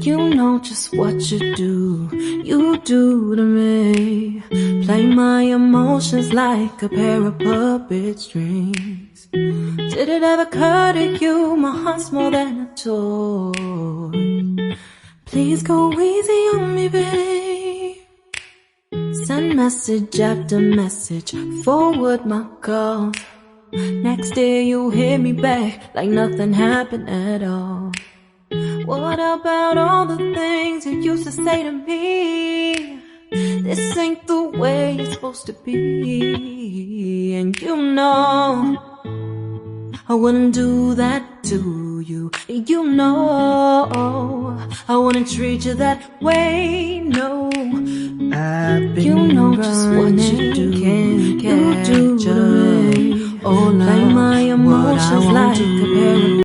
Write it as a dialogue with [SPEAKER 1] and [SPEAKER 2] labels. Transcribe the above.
[SPEAKER 1] You know just what you do to me. Play my emotions like a pair of puppet strings. Did it ever occur to you my heart's more than a toy? Please go easy on me, babe. Send message after message, forward my calls. Next day you hit me back like nothing happened at all. What about all the things you used to say to me? This ain't the way it's supposed to be. And you know I wouldn't do that to you. You know I wouldn't treat you that way, no.
[SPEAKER 2] I've been
[SPEAKER 1] You know just what you do,
[SPEAKER 2] can't
[SPEAKER 1] you do
[SPEAKER 2] catch
[SPEAKER 1] to me.
[SPEAKER 2] Oh,
[SPEAKER 1] Like my emotions like a pair of